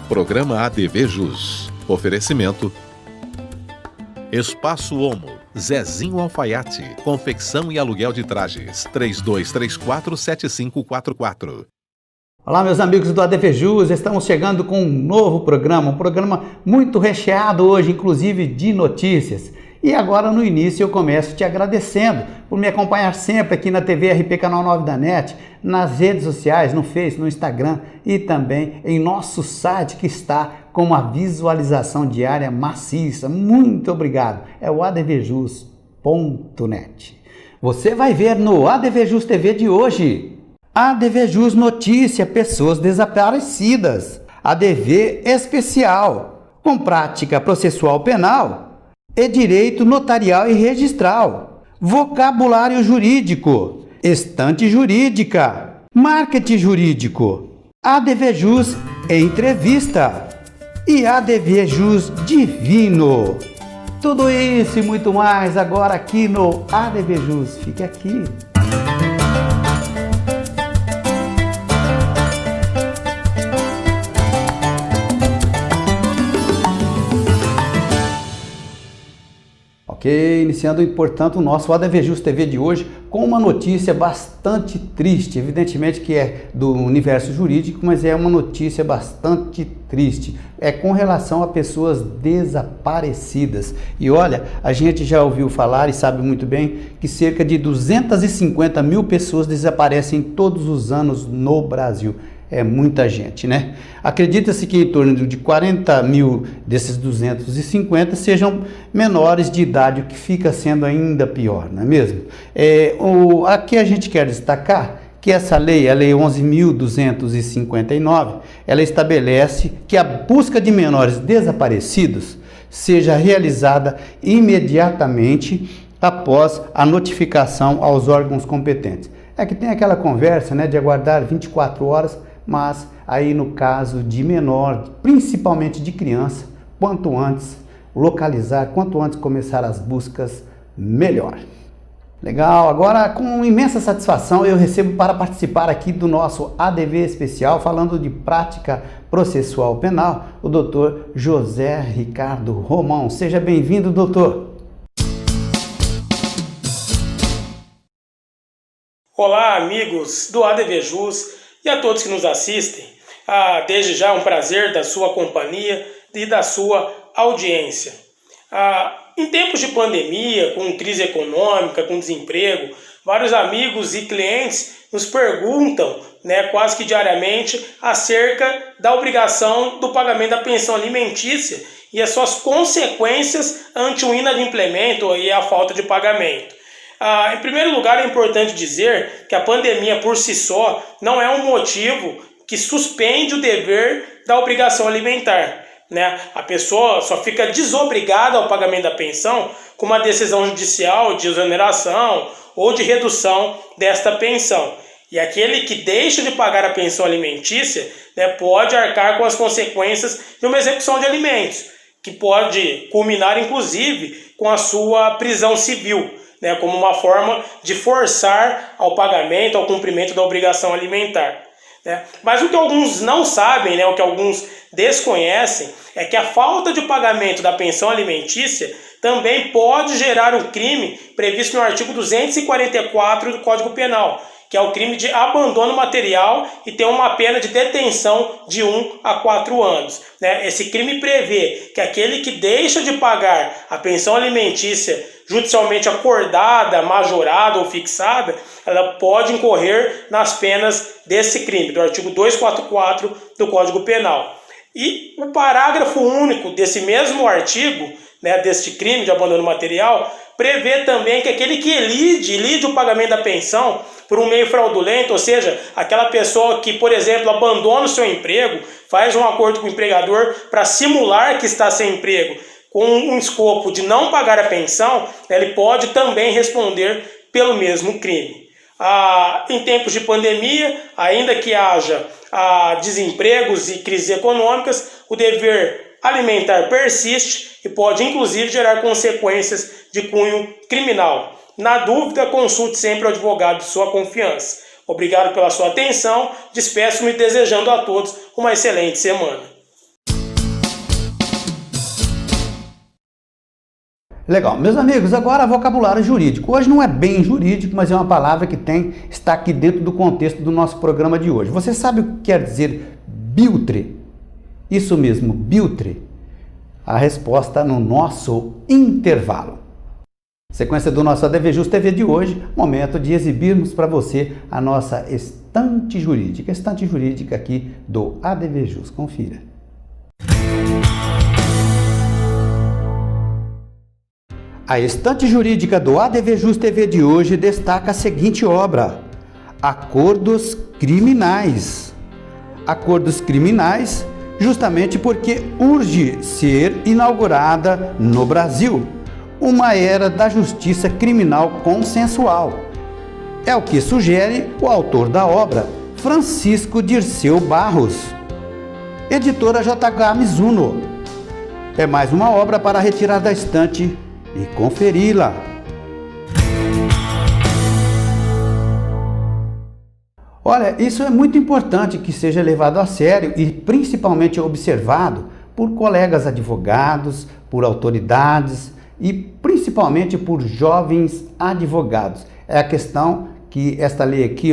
Programa ADV Jus. Oferecimento Espaço Homo, Zezinho Alfaiate, confecção e aluguel de trajes, 3234-7544. Olá, meus amigos do ADV Jus, estamos chegando com um novo programa, um programa muito recheado hoje, inclusive de notícias. E agora no início eu começo te agradecendo por me acompanhar sempre aqui na TV RP Canal 9 da NET, nas redes sociais, no Face, no Instagram e também em nosso site que está com uma visualização diária maciça. Muito obrigado, é o advjus.net. Você vai ver no ADV Jus TV de hoje: ADV Jus Notícia, pessoas desaparecidas, ADV Especial, com prática processual penal e direito notarial e registral, vocabulário jurídico, estante jurídica, marketing jurídico, ADV Jus Entrevista e ADV Jus Divino. Tudo isso e muito mais agora aqui no ADV Jus. Fique aqui. Ok, iniciando, portanto, o nosso ADV Jus TV de hoje com uma notícia bastante triste, evidentemente que é do universo jurídico, mas é uma notícia bastante triste, é com relação a pessoas desaparecidas. E olha, a gente já ouviu falar e sabe muito bem que cerca de 250 mil pessoas desaparecem todos os anos no Brasil. É muita gente, né? Acredita-se que em torno de 40 mil desses 250 sejam menores de idade, o que fica sendo ainda pior, não é mesmo? Aqui a gente quer destacar que essa lei, a Lei 11.259, ela estabelece que a busca de menores desaparecidos seja realizada imediatamente após a notificação aos órgãos competentes. É que tem aquela conversa, né, de aguardar 24 horas, mas aí no caso de menor, principalmente de criança, quanto antes localizar, quanto antes começar as buscas, melhor. Legal, agora com imensa satisfação eu recebo para participar aqui do nosso ADV especial, falando de prática processual penal, o Dr. José Ricardo Romão. Seja bem-vindo, doutor. Olá, amigos do ADV Jus e a todos que nos assistem. Desde já é um prazer da sua companhia e da sua audiência. Em tempos de pandemia, com crise econômica, com desemprego, vários amigos e clientes nos perguntam, quase que diariamente, acerca da obrigação do pagamento da pensão alimentícia e as suas consequências ante o inadimplemento e a falta de pagamento. Em primeiro lugar, é importante dizer que a pandemia por si só não é um motivo que suspende o dever da obrigação alimentar. A pessoa só fica desobrigada ao pagamento da pensão com uma decisão judicial de exoneração ou de redução desta pensão. E aquele que deixa de pagar a pensão alimentícia pode arcar com as consequências de uma execução de alimentos, que pode culminar inclusive com a sua prisão civil, como uma forma de forçar ao pagamento, ao cumprimento da obrigação alimentar. Mas o que alguns não sabem, o que alguns desconhecem, é que a falta de pagamento da pensão alimentícia também pode gerar um crime previsto no artigo 244 do Código Penal, que é o crime de abandono material e tem uma pena de detenção de 1 a 4 anos. Esse crime prevê que aquele que deixa de pagar a pensão alimentícia judicialmente acordada, majorada ou fixada, ela pode incorrer nas penas desse crime, do artigo 244 do Código Penal. E o parágrafo único desse mesmo artigo, deste crime de abandono material, prevê também que aquele que elide o pagamento da pensão por um meio fraudulento, ou seja, aquela pessoa que, por exemplo, abandona o seu emprego, faz um acordo com o empregador para simular que está sem emprego, com um escopo de não pagar a pensão, ele pode também responder pelo mesmo crime. Em tempos de pandemia, ainda que haja desempregos e crises econômicas, o dever alimentar persiste e pode inclusive gerar consequências de cunho criminal. Na dúvida, consulte sempre o advogado de sua confiança. Obrigado pela sua atenção, despeço-me desejando a todos uma excelente semana. Legal. Meus amigos, agora vocabulário jurídico. Hoje não é bem jurídico, mas é uma palavra que está aqui dentro do contexto do nosso programa de hoje. Você sabe o que quer dizer biltre? Isso mesmo, biltre. A resposta no nosso intervalo. Sequência do nosso ADVJus TV de hoje, momento de exibirmos para você a nossa estante jurídica aqui do ADVJus. Confira. A estante jurídica do ADVJus TV de hoje destaca a seguinte obra: Acordos Criminais. Acordos criminais, justamente porque urge ser inaugurada no Brasil uma era da justiça criminal consensual. É o que sugere o autor da obra, Francisco Dirceu Barros. Editora JH Mizuno. É mais uma obra para retirar da estante e conferi-la. Olha, isso é muito importante que seja levado a sério e principalmente observado por colegas advogados, por autoridades e principalmente por jovens advogados. É a questão que esta lei aqui,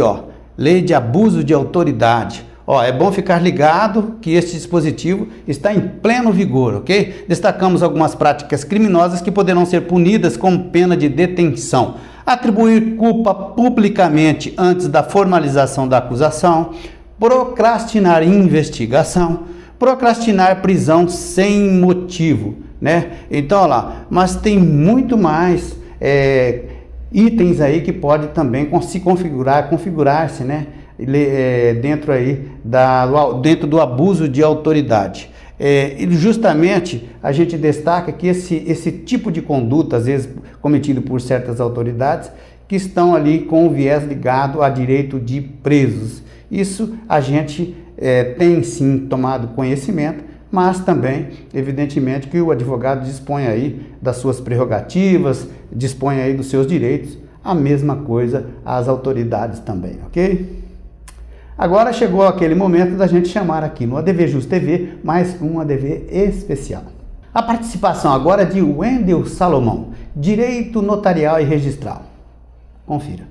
Lei de Abuso de Autoridade. É bom ficar ligado que este dispositivo está em pleno vigor, ok? Destacamos algumas práticas criminosas que poderão ser punidas com pena de detenção. Atribuir culpa publicamente antes da formalização da acusação, procrastinar investigação, procrastinar prisão sem motivo, né? Então, mas tem muito mais itens aí que pode também se configurar-se, né? Dentro do abuso de autoridade. E justamente a gente destaca que esse tipo de conduta, às vezes cometido por certas autoridades, que estão ali com o viés ligado a direito de presos. Isso a gente tem sim tomado conhecimento, mas também, evidentemente, que o advogado dispõe aí das suas prerrogativas, dispõe aí dos seus direitos, a mesma coisa as autoridades também, ok? Agora chegou aquele momento da gente chamar aqui no ADVJus TV mais um ADV especial. A participação agora é de Wendel Salomão, Direito Notarial e Registral. Confira.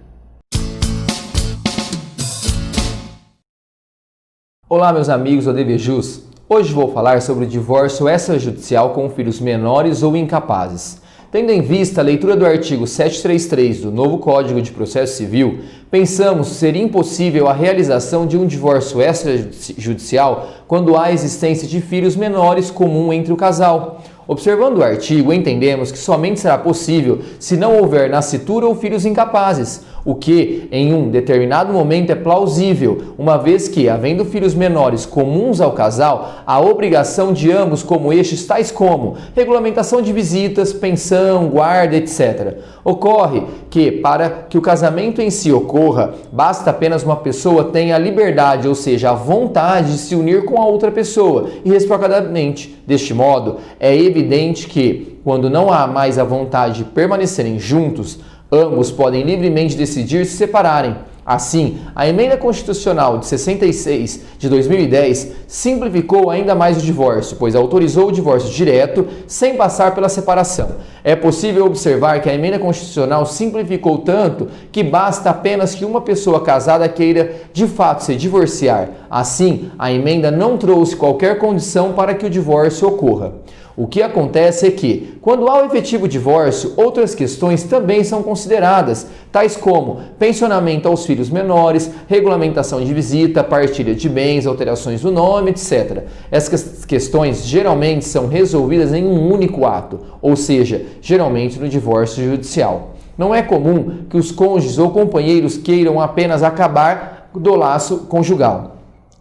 Olá, meus amigos do ADVJus. Hoje vou falar sobre o divórcio extrajudicial com filhos menores ou incapazes. Tendo em vista a leitura do artigo 733 do novo Código de Processo Civil, pensamos que seria impossível a realização de um divórcio extrajudicial quando há existência de filhos menores comum entre o casal. Observando o artigo, entendemos que somente será possível se não houver nascitura ou filhos incapazes, o que, em um determinado momento, é plausível, uma vez que, havendo filhos menores comuns ao casal, a obrigação de ambos como estes, tais como regulamentação de visitas, pensão, guarda, etc. Ocorre que, para que o casamento em si ocorra, basta apenas uma pessoa tenha a liberdade, ou seja, a vontade de se unir com a outra pessoa, e reciprocamente. Deste modo, é evidente que, quando não há mais a vontade de permanecerem juntos, ambos podem livremente decidir se separarem. Assim, a Emenda Constitucional de 66 de 2010 simplificou ainda mais o divórcio, pois autorizou o divórcio direto sem passar pela separação. É possível observar que a Emenda Constitucional simplificou tanto que basta apenas que uma pessoa casada queira de fato se divorciar. Assim, a emenda não trouxe qualquer condição para que o divórcio ocorra. O que acontece é que, quando há o efetivo divórcio, outras questões também são consideradas, tais como pensionamento aos filhos menores, regulamentação de visita, partilha de bens, alterações do nome, etc. Essas questões geralmente são resolvidas em um único ato, ou seja, geralmente no divórcio judicial. Não é comum que os cônjuges ou companheiros queiram apenas acabar do laço conjugal,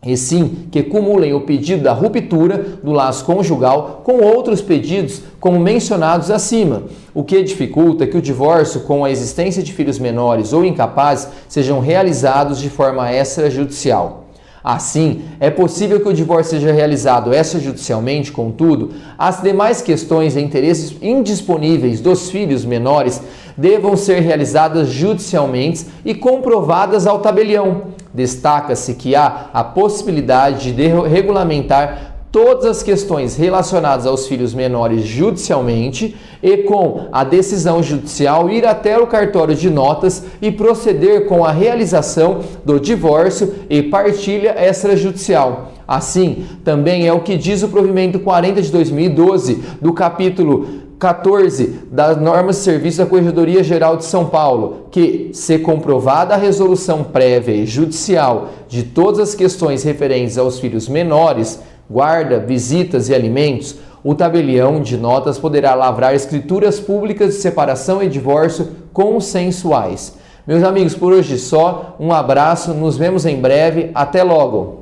e sim que cumulem o pedido da ruptura do laço conjugal com outros pedidos como mencionados acima, o que dificulta que o divórcio com a existência de filhos menores ou incapazes sejam realizados de forma extrajudicial. Assim, é possível que o divórcio seja realizado extrajudicialmente, contudo, as demais questões e interesses indisponíveis dos filhos menores devam ser realizadas judicialmente e comprovadas ao tabelião. Destaca-se que há a possibilidade de regulamentar todas as questões relacionadas aos filhos menores judicialmente e com a decisão judicial ir até o cartório de notas e proceder com a realização do divórcio e partilha extrajudicial. Assim, também é o que diz o provimento 40 de 2012 do capítulo 14 das normas de serviço da Corregedoria Geral de São Paulo, que, se comprovada a resolução prévia e judicial de todas as questões referentes aos filhos menores, guarda, visitas e alimentos, o tabelião de notas poderá lavrar escrituras públicas de separação e divórcio consensuais. Meus amigos, por hoje só. Um abraço, nos vemos em breve. Até logo!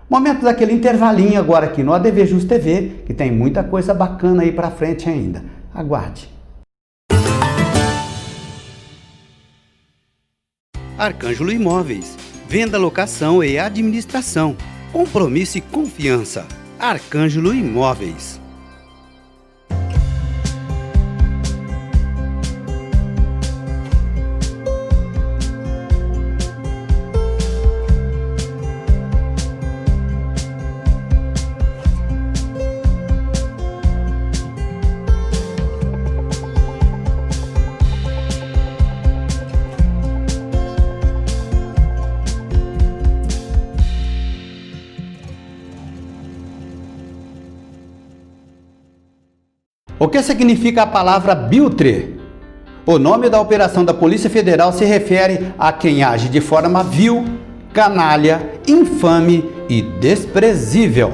Momento daquele intervalinho agora aqui no ADV Jus TV, que tem muita coisa bacana aí pra frente ainda. Aguarde. Arcângelo Imóveis. Venda, locação e administração. Compromisso e confiança. Arcângelo Imóveis. O que significa a palavra biltre? O nome da operação da Polícia Federal se refere a quem age de forma vil, canalha, infame e desprezível.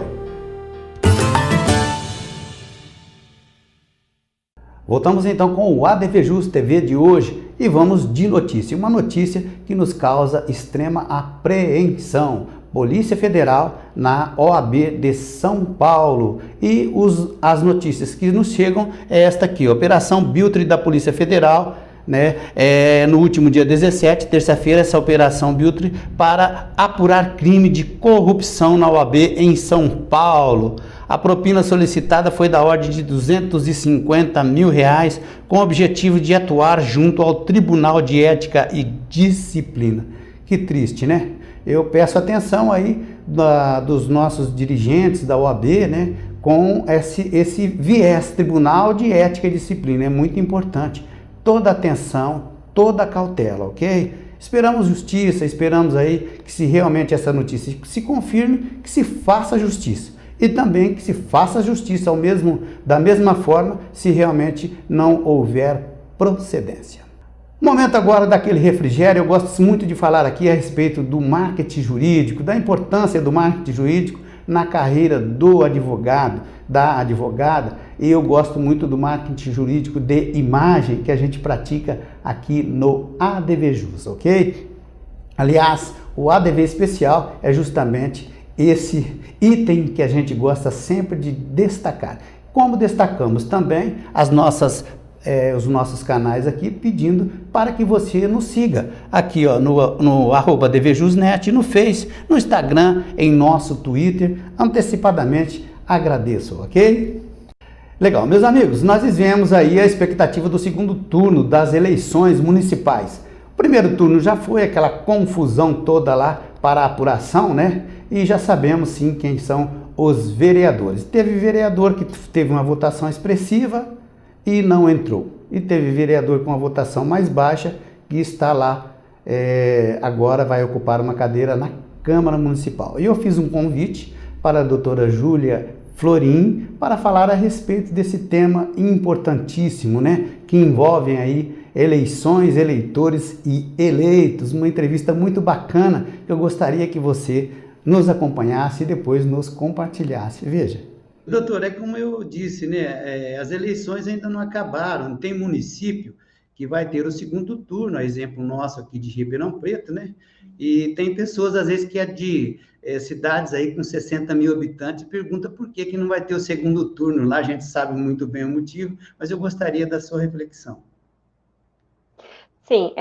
Voltamos então com o ADV Jus TV de hoje e vamos de notícia. Uma notícia que nos causa extrema apreensão. Polícia Federal na OAB de São Paulo. E as notícias que nos chegam é esta aqui, Operação Biltre da Polícia Federal, né? No último dia 17, terça-feira, essa Operação Biltre para apurar crime de corrupção na OAB em São Paulo. A propina solicitada foi da ordem de R$250 mil, com o objetivo de atuar junto ao Tribunal de Ética e Disciplina. Que triste, né? Eu peço atenção aí dos nossos dirigentes da OAB, né, com esse viés, Tribunal de Ética e Disciplina. É muito importante. Toda atenção, toda cautela, ok? Esperamos justiça, esperamos aí que se realmente essa notícia se confirme, que se faça justiça. E também que se faça justiça da mesma forma se realmente não houver procedência. Momento agora daquele refrigério. Eu gosto muito de falar aqui a respeito do marketing jurídico, da importância do marketing jurídico na carreira do advogado, da advogada, e eu gosto muito do marketing jurídico de imagem que a gente pratica aqui no ADV Jus, ok? Aliás, o ADV especial é justamente esse item que a gente gosta sempre de destacar. Como destacamos também os nossos canais aqui, pedindo para que você nos siga aqui ó, no @dvjusnet, no Face, no Instagram, em nosso Twitter. Antecipadamente agradeço, ok? Legal, meus amigos, nós vivemos aí a expectativa do segundo turno das eleições municipais. O primeiro turno já foi aquela confusão toda lá para a apuração, né? E já sabemos sim quem são os vereadores. Teve vereador que teve uma votação expressiva e não entrou. E teve vereador com uma votação mais baixa que está lá, agora vai ocupar uma cadeira na Câmara Municipal. E eu fiz um convite para a doutora Júlia Florim para falar a respeito desse tema importantíssimo, né? Que envolve aí eleições, eleitores e eleitos. Uma entrevista muito bacana que eu gostaria que você nos acompanhasse e depois nos compartilhasse. Veja. Doutor, é como eu disse, né? As eleições ainda não acabaram. Tem município que vai ter o segundo turno, a exemplo nosso aqui de Ribeirão Preto, né? E tem pessoas, às vezes, que é de cidades aí com 60 mil habitantes e pergunta por que não vai ter o segundo turno. Lá a gente sabe muito bem o motivo, mas eu gostaria da sua reflexão. Sim,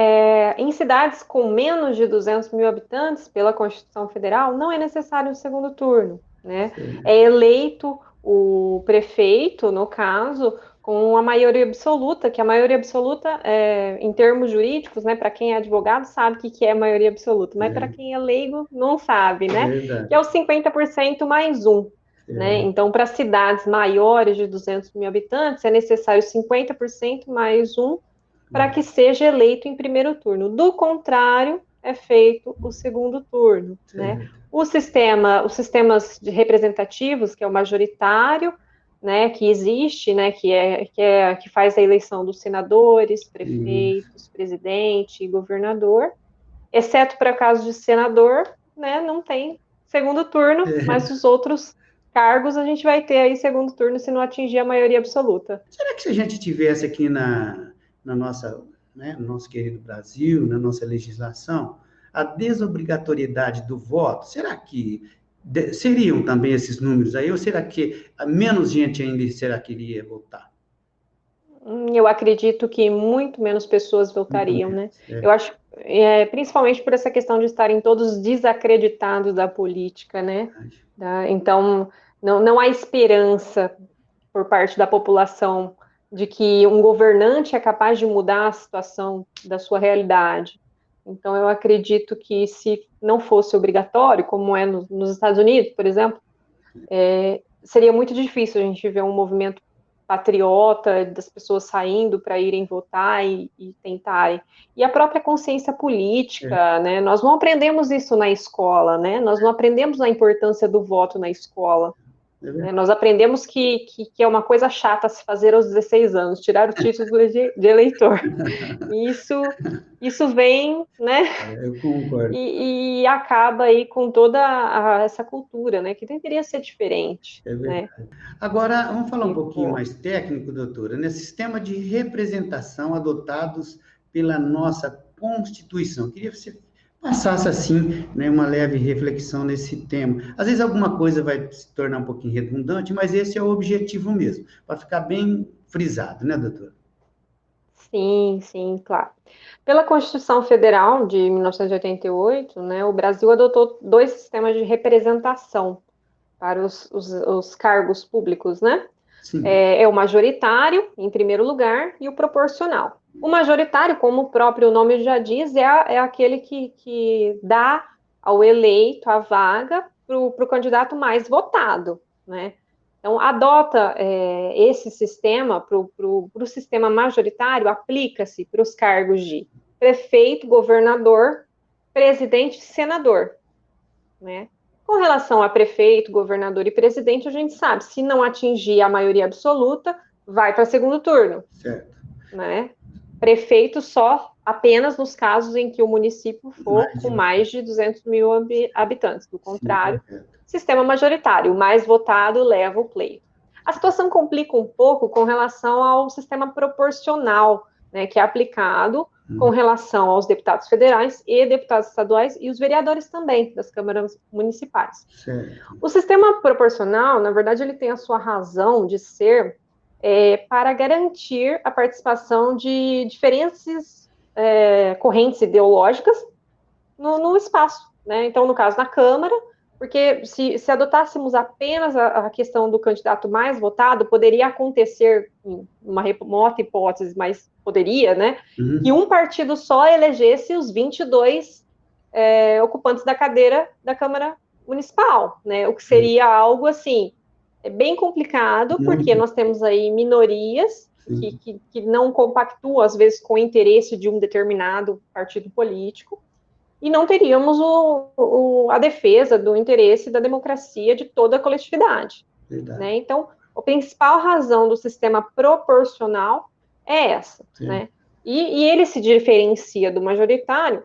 em cidades com menos de 200 mil habitantes, pela Constituição Federal, não é necessário um segundo turno, né? Sim. É eleito o prefeito, no caso, com a maioria absoluta, que a maioria absoluta, em termos jurídicos, né, para quem é advogado sabe o que é maioria absoluta, mas para quem é leigo não sabe, né? Verdade. Que é o 50% mais um. Né? Então, para cidades maiores de 200 mil habitantes, é necessário 50% mais um para que seja eleito em primeiro turno. Do contrário, é feito o segundo turno. Né? Os sistemas representativos, que é o majoritário, né, que existe, né, que faz a eleição dos senadores, prefeitos, presidente e governador, exceto para caso de senador, né, não tem segundo turno, mas os outros cargos a gente vai ter aí segundo turno se não atingir a maioria absoluta. Será que se a gente tivesse aqui na nossa, né, no nosso querido Brasil, na nossa legislação, a desobrigatoriedade do voto, será que seriam também esses números aí, ou será que menos gente ainda será que iria votar? Eu acredito que muito menos pessoas votariam, né? Eu acho, principalmente por essa questão de estarem todos desacreditados da política, né? Então, não há esperança por parte da população de que um governante é capaz de mudar a situação da sua realidade. Então, eu acredito que se não fosse obrigatório, como é nos Estados Unidos, por exemplo, seria muito difícil a gente ver um movimento patriota das pessoas saindo para irem votar e tentarem. E a própria consciência política, né? Nós não aprendemos isso na escola, né? Nós não aprendemos a importância do voto na escola. Nós aprendemos que é uma coisa chata se fazer aos 16 anos, tirar o título de eleitor. Isso vem, né? Eu concordo. E acaba aí com toda essa cultura, né? Que deveria ser diferente. Né? Agora, vamos falar um pouquinho mais técnico, doutora, nesse sistema de representação adotados pela nossa Constituição. Queria que você passasse, assim, né, uma leve reflexão nesse tema. Às vezes alguma coisa vai se tornar um pouquinho redundante, mas esse é o objetivo mesmo, para ficar bem frisado, né, doutora? Sim, claro. Pela Constituição Federal de 1988, né, o Brasil adotou 2 sistemas de representação para os cargos públicos, né? É o majoritário, em primeiro lugar, e o proporcional. O majoritário, como o próprio nome já diz, é aquele que dá ao eleito a vaga para o candidato mais votado, né? Então, adota esse sistema para o sistema majoritário, aplica-se para os cargos de prefeito, governador, presidente e senador, né? Com relação a prefeito, governador e presidente, a gente sabe, se não atingir a maioria absoluta, vai para segundo turno. Certo. Né? Prefeito só apenas nos casos em que o município for com mais de 200 mil habitantes. Do contrário, sistema majoritário, o mais votado leva o pleito. A situação complica um pouco com relação ao sistema proporcional, né, que é aplicado com relação aos deputados federais e deputados estaduais e os vereadores também das câmaras municipais. Certo. O sistema proporcional, na verdade, ele tem a sua razão de ser para garantir a participação de diferentes correntes ideológicas no espaço, né? Então, no caso, na Câmara, porque se adotássemos apenas a questão do candidato mais votado, poderia acontecer, em uma remota hipótese, mas poderia, né? Que um partido só elegesse os 22 ocupantes da cadeira da Câmara Municipal, né? O que seria algo, assim, bem complicado, porque nós temos aí minorias que não compactuam, às vezes, com o interesse de um determinado partido político, e não teríamos a defesa do interesse da democracia de toda a coletividade. Né? Então, a principal razão do sistema proporcional é essa. Né? E ele se diferencia do majoritário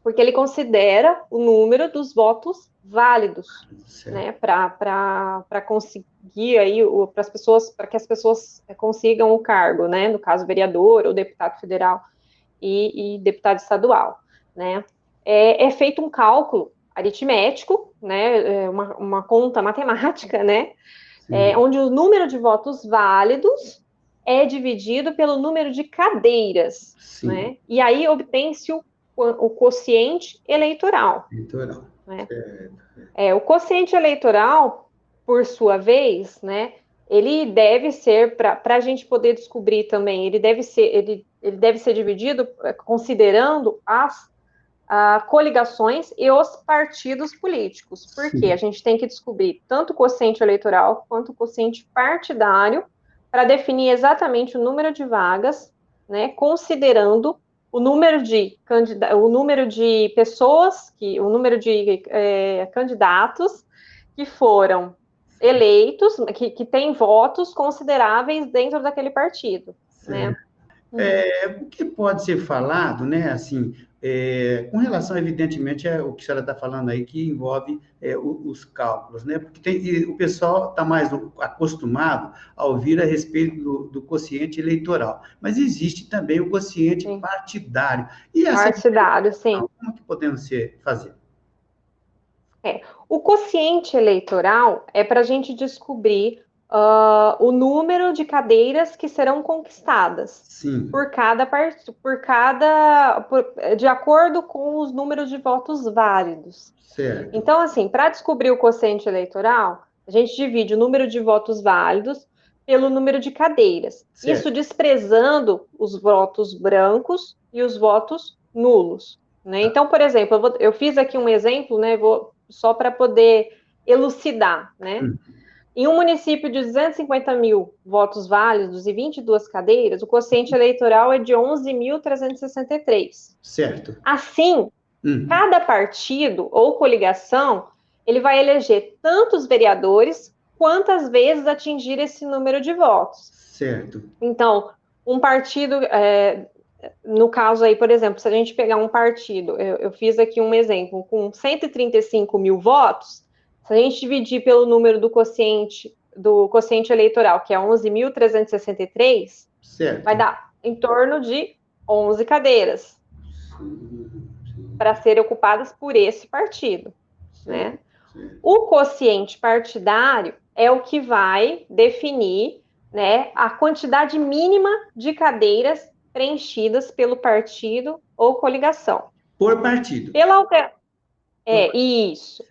porque ele considera o número dos votos válidos, né, para conseguir aí, para que as pessoas consigam o cargo, né, no caso vereador ou deputado federal e deputado estadual, né. É feito um cálculo aritmético, né, uma conta matemática, né, onde o número de votos válidos é dividido pelo número de cadeiras, né, e aí obtém-se o quociente eleitoral. Né? O quociente eleitoral, por sua vez, né, ele deve ser, para a gente poder descobrir também, ele deve ser dividido considerando as coligações e os partidos políticos. Porque a gente tem que descobrir tanto o quociente eleitoral quanto o quociente partidário para definir exatamente o número de vagas, né, considerando o número de pessoas, o número de candidatos que foram eleitos, que têm votos consideráveis dentro daquele partido, né? O que pode ser falado, né, assim, com relação, evidentemente, o que a senhora está falando aí, que envolve os cálculos, né, porque o pessoal está mais acostumado a ouvir a respeito do quociente eleitoral, mas existe também o quociente Sim. partidário. E essa Partidário, sim. como que podemos fazer? O quociente eleitoral é para a gente descobrir o número de cadeiras que serão conquistadas Sim, por cada partido, de acordo com os números de votos válidos. certo. Então, assim, para descobrir o quociente eleitoral, a gente divide o número de votos válidos pelo número de cadeiras. Certo. Isso desprezando os votos brancos e os votos nulos, né? Então, por exemplo, eu fiz aqui um exemplo, né? Só para poder elucidar, né? Em um município de 250 mil votos válidos e 22 cadeiras, o quociente eleitoral é de 11.363. Certo. Assim, cada partido ou coligação, ele vai eleger tantos vereadores quantas vezes atingir esse número de votos. Certo. Então, um partido, no caso aí, por exemplo, se a gente pegar um partido, eu fiz aqui um exemplo, com 135 mil votos, se a gente dividir pelo número do quociente eleitoral, que é 11.363, vai dar em torno de 11 cadeiras para serem ocupadas por esse partido, né? O quociente partidário é o que vai definir, né, a quantidade mínima de cadeiras preenchidas pelo partido ou coligação. Por partido. Isso.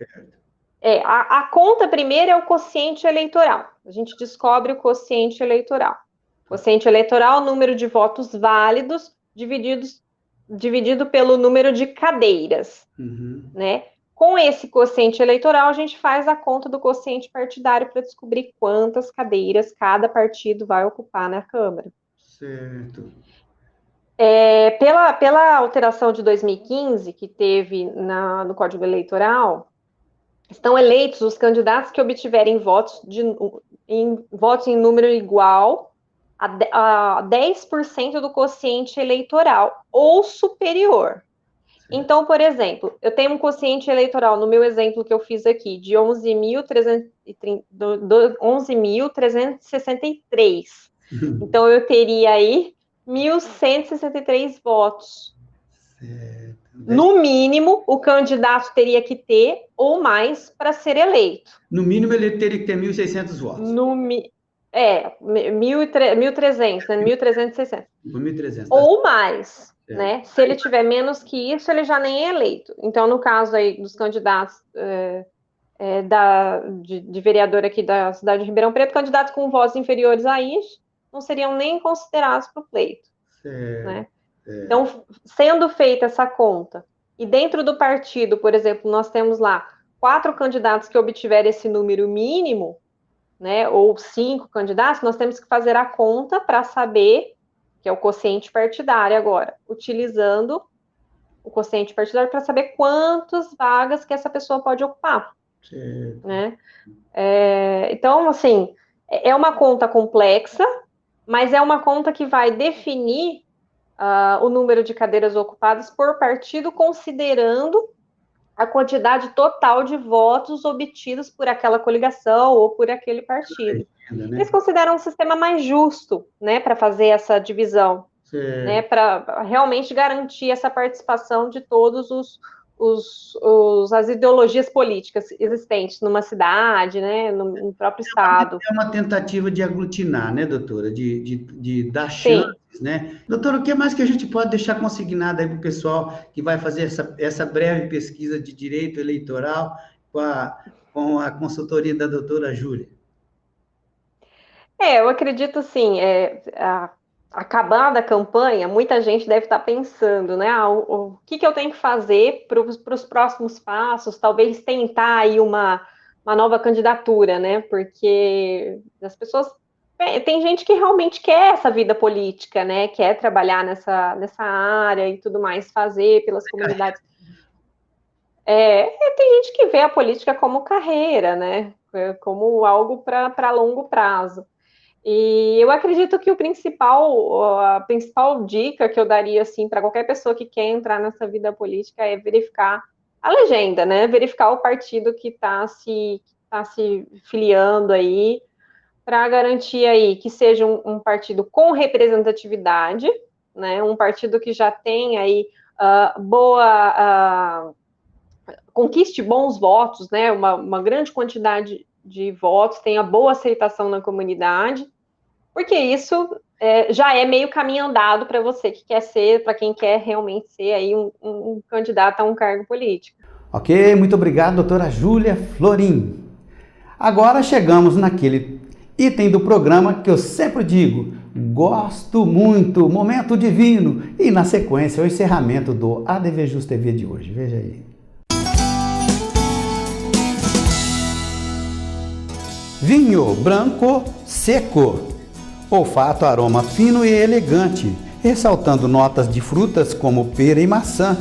A conta primeiro é o quociente eleitoral. A gente descobre o quociente eleitoral. Quociente eleitoral, número de votos válidos dividido pelo número de cadeiras, né? Com esse quociente eleitoral, a gente faz a conta do quociente partidário para descobrir quantas cadeiras cada partido vai ocupar na Câmara. Certo. Pela alteração de 2015, que teve no Código Eleitoral, estão eleitos os candidatos que obtiverem votos em número igual a 10% do quociente eleitoral ou superior. Então, por exemplo, eu tenho um quociente eleitoral, no meu exemplo que eu fiz aqui, de 11.363. Então, eu teria aí 1.163 votos. Certo. No mínimo, o candidato teria que ter ou mais para ser eleito. No mínimo, ele teria que ter 1.600 votos. 1.300, né? 1.360. 1.300. Ou mais. Né? Se ele tiver menos que isso, ele já nem é eleito. Então, no caso aí dos candidatos de vereador aqui da cidade de Ribeirão Preto, candidatos com votos inferiores a isso não seriam nem considerados para o pleito. Né? Então, sendo feita essa conta, e dentro do partido, por exemplo, nós temos lá 4 candidatos que obtiverem esse número mínimo, né, ou 5 candidatos, nós temos que fazer a conta para saber, que é o quociente partidário agora, utilizando o quociente partidário para saber quantas vagas que essa pessoa pode ocupar. Né? Então, assim, é uma conta complexa, mas é uma conta que vai definir o número de cadeiras ocupadas por partido, considerando a quantidade total de votos obtidos por aquela coligação ou por aquele partido. Eles consideram um sistema mais justo, né, para fazer essa divisão, né, para realmente garantir essa participação de todos as ideologias políticas existentes numa cidade, né, no próprio estado. É uma tentativa de aglutinar, né, doutora, de dar chances, né? Doutora, o que mais que a gente pode deixar consignado aí para o pessoal que vai fazer essa breve pesquisa de direito eleitoral com a consultoria da doutora Júlia? Eu acredito assim, acabada a campanha, muita gente deve estar pensando, né? O que eu tenho que fazer para os próximos passos? Talvez tentar aí uma nova candidatura, né? Porque as pessoas. Tem gente que realmente quer essa vida política, né? Quer trabalhar nessa área e tudo mais, fazer pelas comunidades. Tem gente que vê a política como carreira, né? Como algo para longo prazo. E eu acredito que a principal dica que eu daria assim para qualquer pessoa que quer entrar nessa vida política é verificar a legenda, né? Verificar o partido que está se filiando aí, para garantir aí que seja um partido com representatividade, né? Um partido que já tem aí conquiste bons votos, né? Uma grande quantidade de votos, tenha boa aceitação na comunidade, porque isso já é meio caminho andado para você que quer ser, para quem quer realmente ser aí um candidato a um cargo político. Ok, muito obrigado, doutora Júlia Florim. Agora chegamos naquele item do programa que eu sempre digo, gosto muito, momento divino, e na sequência o encerramento do ADVJus TV de hoje. Veja aí. Vinho branco seco. Olfato, aroma fino e elegante, ressaltando notas de frutas como pera e maçã,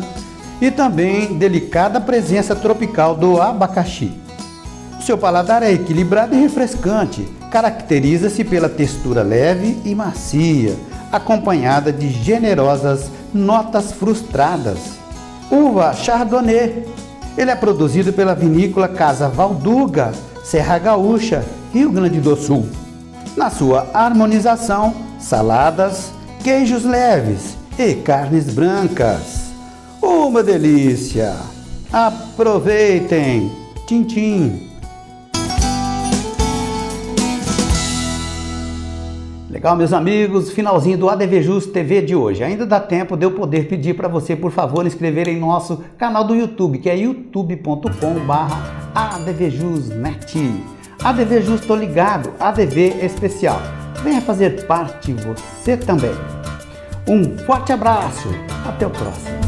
e também delicada presença tropical do abacaxi. O seu paladar é equilibrado e refrescante, caracteriza-se pela textura leve e macia, acompanhada de generosas notas frustradas. Uva Chardonnay. Ele é produzido pela vinícola Casa Valduga, Serra Gaúcha, Rio Grande do Sul. Na sua harmonização, saladas, queijos leves e carnes brancas. Uma delícia! Aproveitem! Tchim, tchim! Legal, meus amigos, finalzinho do ADVJus TV de hoje. Ainda dá tempo de eu poder pedir para você, por favor, inscrever em nosso canal do YouTube, que é youtube.com/ADVJusNet. ADVJus, tô ligado, ADV especial. Venha fazer parte você também. Um forte abraço, até o próximo.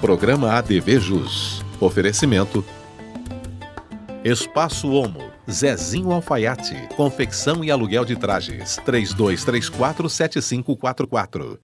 Programa ADVJus. Oferecimento Espaço Homo, Zezinho Alfaiate, confecção e aluguel de trajes, 32347544.